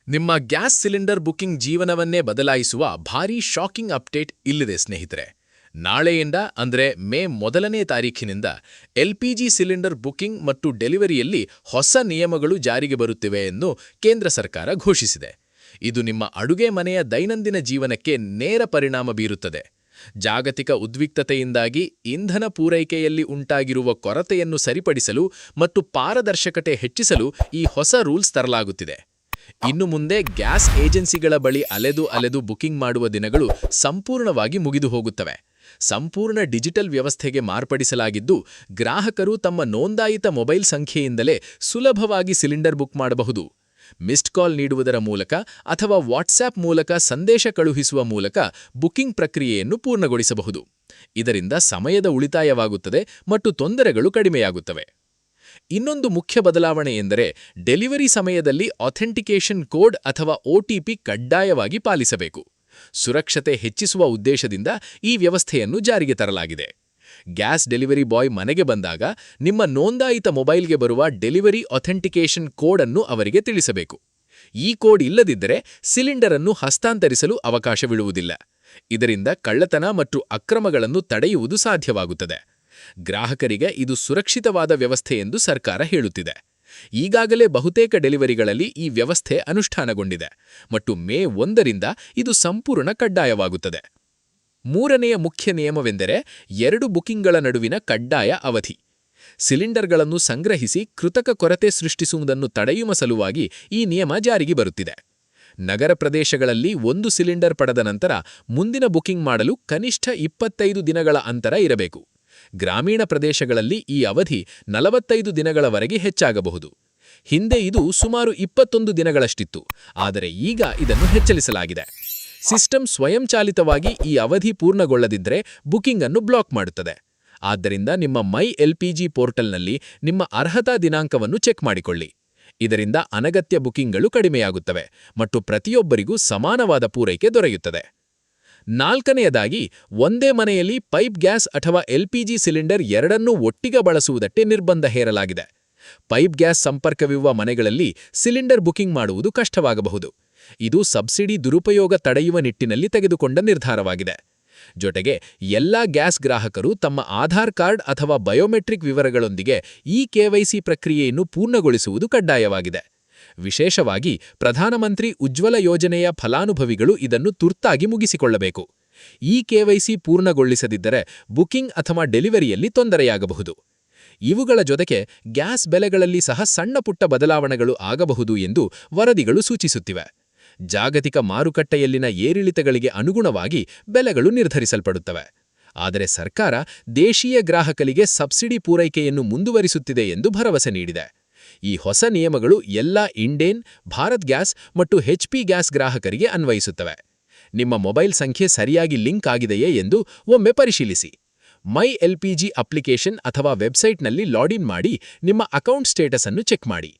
ನಿಮ್ಮ gas cylinder booking ಜೀವನವನ್ನೇ ಬದಲಾಯಿಸುವ ಭಾರೀ ಶಾಕಿಂಗ್ ಅಪ್ಡೇಟ್ ಇಲ್ಲಿದೆ ಸ್ನೇಹಿತರೆ. ನಾಳೆಯಿಂದ ಅಂದ್ರೆ ಮೇ 1ನೇ ತಾರೀಖಿನಿಂದ ಎಲ್ಪಿಜಿ ಸಿಲಿಂಡರ್ ಬುಕಿಂಗ್ ಮತ್ತು ಡೆಲಿವರಿಯಲ್ಲಿ ಹೊಸ ನಿಯಮಗಳು ಜಾರಿಗೆ ಬರುತ್ತಿವೆ ಎಂದು ಕೇಂದ್ರ ಸರ್ಕಾರ ಘೋಷಿಸಿದೆ. ಇದು ನಿಮ್ಮ ಅಡುಗೆ ಮನೆಯ ದೈನಂದಿನ ಜೀವನಕ್ಕೆ ನೇರ ಪರಿಣಾಮ ಬೀರುತ್ತದೆ. ಜಾಗತಿಕ ಉದ್ವಿಗ್ನತೆಯಿಂದಾಗಿ ಇಂಧನ ಪೂರೈಕೆಯಲ್ಲಿ ಉಂಟಾಗಿರುವ ಕೊರತೆಯನ್ನು ಸರಿಪಡಿಸಲು ಮತ್ತು ಪಾರದರ್ಶಕತೆ ಹೆಚ್ಚಿಸಲು ಈ ಹೊಸ ರೂಲ್ಸ್ ತರಲಾಗುತ್ತಿದೆ. ಇನ್ನು ಮುಂದೆ ಗ್ಯಾಸ್ ಏಜೆನ್ಸಿಗಳ ಬಳಿ ಅಲೆದು ಬುಕಿಂಗ್ ಮಾಡುವ ದಿನಗಳು ಸಂಪೂರ್ಣವಾಗಿ ಮುಗಿದು ಹೋಗುತ್ತವೆ. ಸಂಪೂರ್ಣ ಡಿಜಿಟಲ್ ವ್ಯವಸ್ಥೆಗೆ ಮಾರ್ಪಡಿಸಲಾಗಿದ್ದು, ಗ್ರಾಹಕರು ತಮ್ಮ ನೋಂದಾಯಿತ ಮೊಬೈಲ್ ಸಂಖ್ಯೆಯಿಂದಲೇ ಸುಲಭವಾಗಿ ಸಿಲಿಂಡರ್ ಬುಕ್ ಮಾಡಬಹುದು. ಮಿಸ್ಡ್ ಕಾಲ್ ನೀಡುವುದರ ಮೂಲಕ ಅಥವಾ ವಾಟ್ಸ್ಆಪ್ ಮೂಲಕ ಸಂದೇಶ ಕಳುಹಿಸುವ ಮೂಲಕ ಬುಕಿಂಗ್ ಪ್ರಕ್ರಿಯೆಯನ್ನು ಪೂರ್ಣಗೊಳಿಸಬಹುದು. ಇದರಿಂದ ಸಮಯದ ಉಳಿತಾಯವಾಗುತ್ತದೆ ಮತ್ತು ತೊಂದರೆಗಳು ಕಡಿಮೆಯಾಗುತ್ತವೆ. ಇನ್ನೊಂದು ಮುಖ್ಯ ಬದಲಾವಣೆ ಎಂದರೆ ಡೆಲಿವರಿ ಸಮಯದಲ್ಲಿ ಅಥೆಂಟಿಕೇಷನ್ ಕೋಡ್ ಅಥವಾ ಒಟಿಪಿ ಕಡ್ಡಾಯವಾಗಿ ಪಾಲಿಸಬೇಕು. ಸುರಕ್ಷತೆ ಹೆಚ್ಚಿಸುವ ಉದ್ದೇಶದಿಂದ ಈ ವ್ಯವಸ್ಥೆಯನ್ನು ಜಾರಿಗೆ ತರಲಾಗಿದೆ. ಗ್ಯಾಸ್ ಡೆಲಿವರಿ ಬಾಯ್ ಮನೆಗೆ ಬಂದಾಗ ನಿಮ್ಮ ನೋಂದಾಯಿತ ಮೊಬೈಲ್ಗೆ ಬರುವ ಡೆಲಿವರಿ ಅಥೆಂಟಿಕೇಷನ್ ಕೋಡ್ ಅನ್ನು ಅವರಿಗೆ ತಿಳಿಸಬೇಕು. ಈ ಕೋಡ್ ಇಲ್ಲದಿದ್ದರೆ ಸಿಲಿಂಡರ್ ಅನ್ನು ಹಸ್ತಾಂತರಿಸಲು ಅವಕಾಶವಿರುವುದಿಲ್ಲ. ಇದರಿಂದ ಕಳ್ಳತನ ಮತ್ತು ಅಕ್ರಮಗಳನ್ನು ತಡೆಯುವುದು ಸಾಧ್ಯವಾಗುತ್ತದೆ. ಗ್ರಾಹಕರಿಗೆ ಇದು ಸುರಕ್ಷಿತವಾದ ವ್ಯವಸ್ಥೆ ಎಂದು ಸರ್ಕಾರ ಹೇಳುತ್ತಿದೆ. ಈಗಾಗಲೇ ಬಹುತೇಕ ಡೆಲಿವರಿಗಳಲ್ಲಿ ಈ ವ್ಯವಸ್ಥೆ ಅನುಷ್ಠಾನಗೊಂಡಿದೆ ಮತ್ತು ಮೇ 1ರಿಂದ ಇದು ಸಂಪೂರ್ಣ ಕಡ್ಡಾಯವಾಗುತ್ತದೆ. ಮೂರನೆಯ ಮುಖ್ಯ ನಿಯಮವೆಂದರೆ 2 ಬುಕಿಂಗ್ಗಳ ನಡುವಿನ ಕಡ್ಡಾಯ ಅವಧಿ. ಸಿಲಿಂಡರ್ಗಳನ್ನು ಸಂಗ್ರಹಿಸಿ ಕೃತಕ ಕೊರತೆ ಸೃಷ್ಟಿಸುವುದನ್ನು ತಡೆಯುವ ಸಲುವಾಗಿ ಈ ನಿಯಮ ಜಾರಿಗೆ ಬರುತ್ತಿದೆ. ನಗರ ಪ್ರದೇಶಗಳಲ್ಲಿ 1 ಸಿಲಿಂಡರ್ ಪಡೆದ ನಂತರ ಮುಂದಿನ ಬುಕಿಂಗ್ ಮಾಡಲು ಕನಿಷ್ಠ 25 ದಿನಗಳ ಅಂತರ ಇರಬೇಕು. ಗ್ರಾಮೀಣ ಪ್ರದೇಶಗಳಲ್ಲಿ ಈ ಅವಧಿ 45 ದಿನಗಳವರೆಗೆ ಹೆಚ್ಚಾಗಬಹುದು. ಹಿಂದೆ ಇದು ಸುಮಾರು 21 ದಿನಗಳಷ್ಟಿತ್ತು, ಆದರೆ ಈಗ ಇದನ್ನು ಹೆಚ್ಚಿಸಲಾಗಿದೆ. ಸಿಸ್ಟಮ್ ಸ್ವಯಂಚಾಲಿತವಾಗಿ ಈ ಅವಧಿ ಪೂರ್ಣಗೊಳ್ಳದಿದ್ದರೆ ಬುಕಿಂಗ್ ಅನ್ನು ಬ್ಲಾಕ್ ಮಾಡುತ್ತದೆ. ಆದ್ದರಿಂದ ನಿಮ್ಮ ಮೈ ಎಲ್ಪಿಜಿ ಪೋರ್ಟಲ್ನಲ್ಲಿ ನಿಮ್ಮ ಅರ್ಹತಾ ದಿನಾಂಕವನ್ನು ಚೆಕ್ ಮಾಡಿಕೊಳ್ಳಿ. ಇದರಿಂದ ಅನಗತ್ಯ ಬುಕಿಂಗ್ಗಳು ಕಡಿಮೆಯಾಗುತ್ತವೆ ಮತ್ತು ಪ್ರತಿಯೊಬ್ಬರಿಗೂ ಸಮಾನವಾದ ಪೂರೈಕೆ ದೊರೆಯುತ್ತದೆ. 4ನೇದಾಗಿ, ಒಂದೇ ಮನೆಯಲ್ಲಿ ಪೈಪ್ ಗ್ಯಾಸ್ ಅಥವಾ ಎಲ್ಪಿಜಿ ಸಿಲಿಂಡರ್ ಎರಡನ್ನೂ ಒಟ್ಟಿಗೆ ಬಳಸುವುದಕ್ಕೆ ನಿರ್ಬಂಧ ಹೇರಲಾಗಿದೆ. ಪೈಪ್ ಗ್ಯಾಸ್ ಸಂಪರ್ಕವಿರುವ ಮನೆಗಳಲ್ಲಿ ಸಿಲಿಂಡರ್ ಬುಕಿಂಗ್ ಮಾಡುವುದು ಕಷ್ಟವಾಗಬಹುದು. ಇದು ಸಬ್ಸಿಡಿ ದುರುಪಯೋಗ ತಡೆಯುವ ನಿಟ್ಟಿನಲ್ಲಿ ತೆಗೆದುಕೊಂಡ ನಿರ್ಧಾರವಾಗಿದೆ. ಜೊತೆಗೆ ಎಲ್ಲಾ ಗ್ಯಾಸ್ ಗ್ರಾಹಕರು ತಮ್ಮ ಆಧಾರ್ ಕಾರ್ಡ್ ಅಥವಾ ಬಯೋಮೆಟ್ರಿಕ್ ವಿವರಗಳೊಂದಿಗೆ ಈ ಕೆವೈಸಿ ಪ್ರಕ್ರಿಯೆಯನ್ನು ಪೂರ್ಣಗೊಳಿಸುವುದು ಕಡ್ಡಾಯವಾಗಿದೆ. ವಿಶೇಷವಾಗಿ ಪ್ರಧಾನಮಂತ್ರಿ ಉಜ್ವಲ ಯೋಜನೆಯ ಫಲಾನುಭವಿಗಳು ಇದನ್ನು ತುರ್ತಾಗಿ ಮುಗಿಸಿಕೊಳ್ಳಬೇಕು. ಈ ಕೆವೈಸಿ ಪೂರ್ಣಗೊಳಿಸದಿದ್ದರೆ ಬುಕಿಂಗ್ ಅಥವಾ ಡೆಲಿವರಿಯಲ್ಲಿ ತೊಂದರೆಯಾಗಬಹುದು. ಇವುಗಳ ಜೊತೆಗೆ ಗ್ಯಾಸ್ ಬೆಲೆಗಳಲ್ಲಿ ಸಹ ಸಣ್ಣಪುಟ್ಟ ಬದಲಾವಣೆಗಳು ಆಗಬಹುದು ಎಂದು ವರದಿಗಳು ಸೂಚಿಸುತ್ತಿವೆ. ಜಾಗತಿಕ ಮಾರುಕಟ್ಟೆಯಲ್ಲಿನ ಏರಿಳಿತಗಳಿಗೆ ಅನುಗುಣವಾಗಿ ಬೆಲೆಗಳು ನಿರ್ಧರಿಸಲ್ಪಡುತ್ತವೆ. ಆದರೆ ಸರ್ಕಾರ ದೇಶೀಯ ಗ್ರಾಹಕರಿಗೆ ಸಬ್ಸಿಡಿ ಪೂರೈಕೆಯನ್ನು ಮುಂದುವರಿಸುತ್ತಿದೆ ಎಂದು ಭರವಸೆ ನೀಡಿದೆ. ಈ ಹೊಸ ನಿಯಮಗಳು ಎಲ್ಲ ಇಂಡೇನ್, ಭಾರತ್ ಗ್ಯಾಸ್ ಮತ್ತು ಎಚ್ಪಿ ಗ್ಯಾಸ್ ಗ್ರಾಹಕರಿಗೆ ಅನ್ವಯಿಸುತ್ತವೆ. ನಿಮ್ಮ ಮೊಬೈಲ್ ಸಂಖ್ಯೆ ಸರಿಯಾಗಿ ಲಿಂಕ್ ಆಗಿದೆಯೇ ಎಂದು ಒಮ್ಮೆ ಪರಿಶೀಲಿಸಿ. ಮೈ ಎಲ್ಪಿಜಿ ಅಪ್ಲಿಕೇಶನ್ ಅಥವಾ ವೆಬ್ಸೈಟ್ನಲ್ಲಿ ಲಾಗಿನ್ ಮಾಡಿ ನಿಮ್ಮ ಅಕೌಂಟ್ ಸ್ಟೇಟಸ್ ಅನ್ನು ಚೆಕ್ ಮಾಡಿ.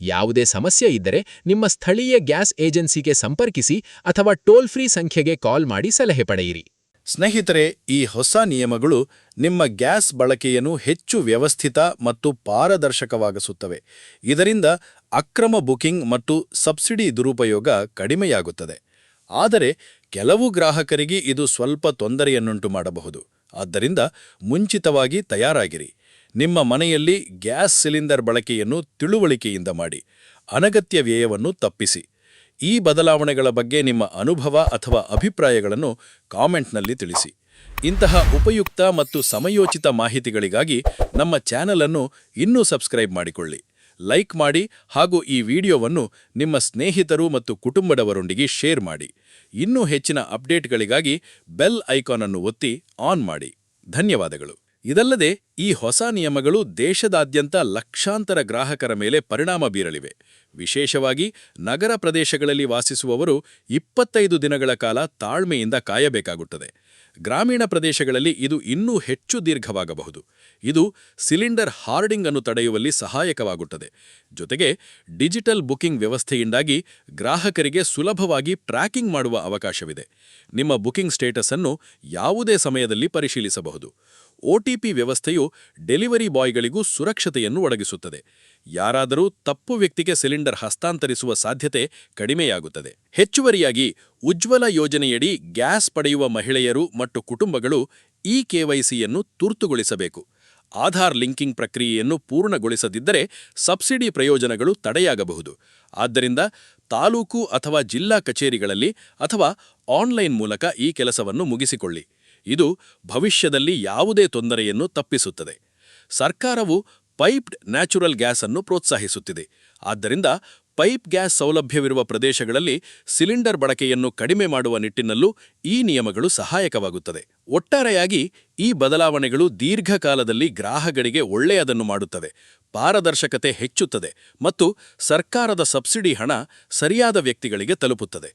ಯಾವುದೇ ಸಮಸ್ಯೆ ಇದ್ದರೆ ನಿಮ್ಮ ಸ್ಥಳೀಯ ಗ್ಯಾಸ್ ಏಜೆನ್ಸಿಗೆ ಸಂಪರ್ಕಿಸಿ ಅಥವಾ ಟೋಲ್ ಫ್ರೀ ಸಂಖ್ಯೆಗೆ ಕಾಲ್ ಮಾಡಿ ಸಲಹೆ ಪಡೆಯಿರಿ. ಸ್ನೇಹಿತರೆ, ಈ ಹೊಸ ನಿಯಮಗಳು ನಿಮ್ಮ ಗ್ಯಾಸ್ ಬಳಕೆಯನ್ನು ಹೆಚ್ಚು ವ್ಯವಸ್ಥಿತ ಮತ್ತು ಪಾರದರ್ಶಕವಾಗಿಸುತ್ತವೆ. ಇದರಿಂದ ಅಕ್ರಮ ಬುಕಿಂಗ್ ಮತ್ತು ಸಬ್ಸಿಡಿ ದುರುಪಯೋಗ ಕಡಿಮೆಯಾಗುತ್ತದೆ. ಆದರೆ ಕೆಲವು ಗ್ರಾಹಕರಿಗೆ ಇದು ಸ್ವಲ್ಪ ತೊಂದರೆಯನ್ನುಂಟು ಮಾಡಬಹುದು. ಆದ್ದರಿಂದ ಮುಂಚಿತವಾಗಿ ತಯಾರಾಗಿರಿ. ನಿಮ್ಮ ಮನೆಯಲ್ಲಿ ಗ್ಯಾಸ್ ಸಿಲಿಂಡರ್ ಬಳಕೆಯನ್ನು ತಿಳುವಳಿಕೆಯಿಂದ ಮಾಡಿ. ಅನಗತ್ಯ ವ್ಯಯವನ್ನು ತಪ್ಪಿಸಿ. ಈ ಬದಲಾವಣೆಗಳ ಬಗ್ಗೆ ನಿಮ್ಮ ಅನುಭವ ಅಥವಾ ಅಭಿಪ್ರಾಯಗಳನ್ನು ಕಾಮೆಂಟ್ನಲ್ಲಿ ತಿಳಿಸಿ. ಇಂತಹ ಉಪಯುಕ್ತ ಮತ್ತು ಸಮಯೋಚಿತ ಮಾಹಿತಿಗಳಿಗಾಗಿ ನಮ್ಮ ಚಾನೆಲ್ ಅನ್ನು ಇನ್ನೂ ಸಬ್ಸ್ಕ್ರೈಬ್ ಮಾಡಿಕೊಳ್ಳಿ, ಲೈಕ್ ಮಾಡಿ ಹಾಗೂ ಈ ವಿಡಿಯೋವನ್ನು ನಿಮ್ಮ ಸ್ನೇಹಿತರು ಮತ್ತು ಕುಟುಂಬದವರೊಂದಿಗೆ ಶೇರ್ ಮಾಡಿ. ಇನ್ನೂ ಹೆಚ್ಚಿನ ಅಪ್ಡೇಟ್ಗಳಿಗಾಗಿ ಬೆಲ್ ಐಕಾನ್ ಅನ್ನು ಒತ್ತಿ ಆನ್ ಮಾಡಿ. ಧನ್ಯವಾದಗಳು. ಇದಲ್ಲದೆ ಈ ಹೊಸ ನಿಯಮಗಳು ದೇಶದಾದ್ಯಂತ ಲಕ್ಷಾಂತರ ಗ್ರಾಹಕರ ಮೇಲೆ ಪರಿಣಾಮ ಬೀರಲಿವೆ. ವಿಶೇಷವಾಗಿ ನಗರ ಪ್ರದೇಶಗಳಲ್ಲಿ ವಾಸಿಸುವವರು 25 ದಿನಗಳ ಕಾಲ ತಾಳ್ಮೆಯಿಂದ ಕಾಯಬೇಕಾಗುತ್ತದೆ. ಗ್ರಾಮೀಣ ಪ್ರದೇಶಗಳಲ್ಲಿ ಇದು ಇನ್ನೂ ಹೆಚ್ಚು ದೀರ್ಘವಾಗಬಹುದು. ಇದು ಸಿಲಿಂಡರ್ ಹಾರ್ಡಿಂಗ್ ಅನ್ನು ತಡೆಯುವಲ್ಲಿ ಸಹಾಯಕವಾಗುತ್ತದೆ. ಜೊತೆಗೆ ಡಿಜಿಟಲ್ ಬುಕಿಂಗ್ ವ್ಯವಸ್ಥೆಯಿಂದಾಗಿ ಗ್ರಾಹಕರಿಗೆ ಸುಲಭವಾಗಿ ಟ್ರ್ಯಾಕಿಂಗ್ ಮಾಡುವ ಅವಕಾಶವಿದೆ. ನಿಮ್ಮ ಬುಕಿಂಗ್ ಸ್ಟೇಟಸ್ ಅನ್ನು ಯಾವುದೇ ಸಮಯದಲ್ಲಿ ಪರಿಶೀಲಿಸಬಹುದು. OTP ವ್ಯವಸ್ಥೆಯು ಡೆಲಿವರಿ ಬಾಯ್ಗಳಿಗೂ ಸುರಕ್ಷತೆಯನ್ನು ಒದಗಿಸುತ್ತದೆ. ಯಾರಾದರೂ ತಪ್ಪು ವ್ಯಕ್ತಿಗೆ ಸಿಲಿಂಡರ್ ಹಸ್ತಾಂತರಿಸುವ ಸಾಧ್ಯತೆ ಕಡಿಮೆಯಾಗುತ್ತದೆ. ಹೆಚ್ಚುವರಿಯಾಗಿ ಉಜ್ವಲ ಯೋಜನೆಯಡಿ ಗ್ಯಾಸ್ ಪಡೆಯುವ ಮಹಿಳೆಯರು ಮತ್ತು ಕುಟುಂಬಗಳು ಈ KYCಯನ್ನು ತುರ್ತುಗೊಳಿಸಬೇಕು. ಆಧಾರ್ ಲಿಂಕಿಂಗ್ ಪ್ರಕ್ರಿಯೆಯನ್ನು ಪೂರ್ಣಗೊಳಿಸದಿದ್ದರೆ ಸಬ್ಸಿಡಿ ಪ್ರಯೋಜನಗಳು ತಡೆಯಾಗಬಹುದು. ಆದ್ದರಿಂದ ತಾಲೂಕು ಅಥವಾ ಜಿಲ್ಲಾ ಕಚೇರಿಗಳಲ್ಲಿ ಅಥವಾ ಆನ್ಲೈನ್ ಮೂಲಕ ಈ ಕೆಲಸವನ್ನು ಮುಗಿಸಿಕೊಳ್ಳಿ. ಇದು ಭವಿಷ್ಯದಲ್ಲಿ ಯಾವುದೇ ತೊಂದರೆಯನ್ನು ತಪ್ಪಿಸುತ್ತದೆ. ಸರ್ಕಾರವು ಪೈಪ್ಡ್ ನ್ಯಾಚುರಲ್ ಗ್ಯಾಸ್ ಅನ್ನು ಪ್ರೋತ್ಸಾಹಿಸುತ್ತಿದೆ. ಆದ್ದರಿಂದ ಪೈಪ್ ಗ್ಯಾಸ್ ಸೌಲಭ್ಯವಿರುವ ಪ್ರದೇಶಗಳಲ್ಲಿ ಸಿಲಿಂಡರ್ ಬಳಕೆಯನ್ನು ಕಡಿಮೆ ಮಾಡುವ ನಿಟ್ಟಿನಲ್ಲೂ ಈ ನಿಯಮಗಳು ಸಹಾಯಕವಾಗುತ್ತದೆ. ಒಟ್ಟಾರೆಯಾಗಿ ಈ ಬದಲಾವಣೆಗಳು ದೀರ್ಘಕಾಲದಲ್ಲಿ ಗ್ರಾಹಕರಿಗೆ ಒಳ್ಳೆಯದನ್ನು ಮಾಡುತ್ತವೆ, ಪಾರದರ್ಶಕತೆ ಹೆಚ್ಚುತ್ತದೆ ಮತ್ತು ಸರ್ಕಾರದ ಸಬ್ಸಿಡಿ ಹಣ ಸರಿಯಾದ ವ್ಯಕ್ತಿಗಳಿಗೆ ತಲುಪುತ್ತದೆ.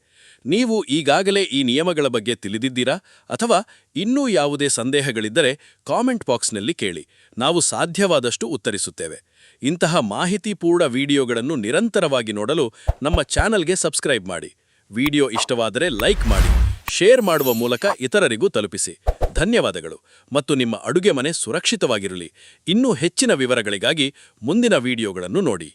ನೀವು ಈಗಾಗಲೇ ಈ ನಿಯಮಗಳ ಬಗ್ಗೆ ತಿಳಿದಿದ್ದೀರಾ ಅಥವಾ ಇನ್ನೂ ಯಾವುದೇ ಸಂದೇಹಗಳಿದ್ದರೆ ಕಾಮೆಂಟ್ ಬಾಕ್ಸ್ನಲ್ಲಿ ಕೇಳಿ. ನಾವು ಸಾಧ್ಯವಾದಷ್ಟು ಉತ್ತರಿಸುತ್ತೇವೆ. ಇಂತಹ ಮಾಹಿತಿಪೂರ್ಣ ವಿಡಿಯೋಗಳನ್ನು ನಿರಂತರವಾಗಿ ನೋಡಲು ನಮ್ಮ ಚಾನಲ್ಗೆ ಸಬ್ಸ್ಕ್ರೈಬ್ ಮಾಡಿ. ವಿಡಿಯೋ ಇಷ್ಟವಾದರೆ ಲೈಕ್ ಮಾಡಿ, ಶೇರ್ ಮಾಡುವ ಮೂಲಕ ಇತರರಿಗೂ ತಲುಪಿಸಿ. ಧನ್ಯವಾದಗಳು ಮತ್ತು ನಿಮ್ಮ ಅಡುಗೆ ಮನೆ ಸುರಕ್ಷಿತವಾಗಿರಲಿ. ಇನ್ನೂ ಹೆಚ್ಚಿನ ವಿವರಗಳಿಗಾಗಿ ಮುಂದಿನ ವಿಡಿಯೋಗಳನ್ನು ನೋಡಿ.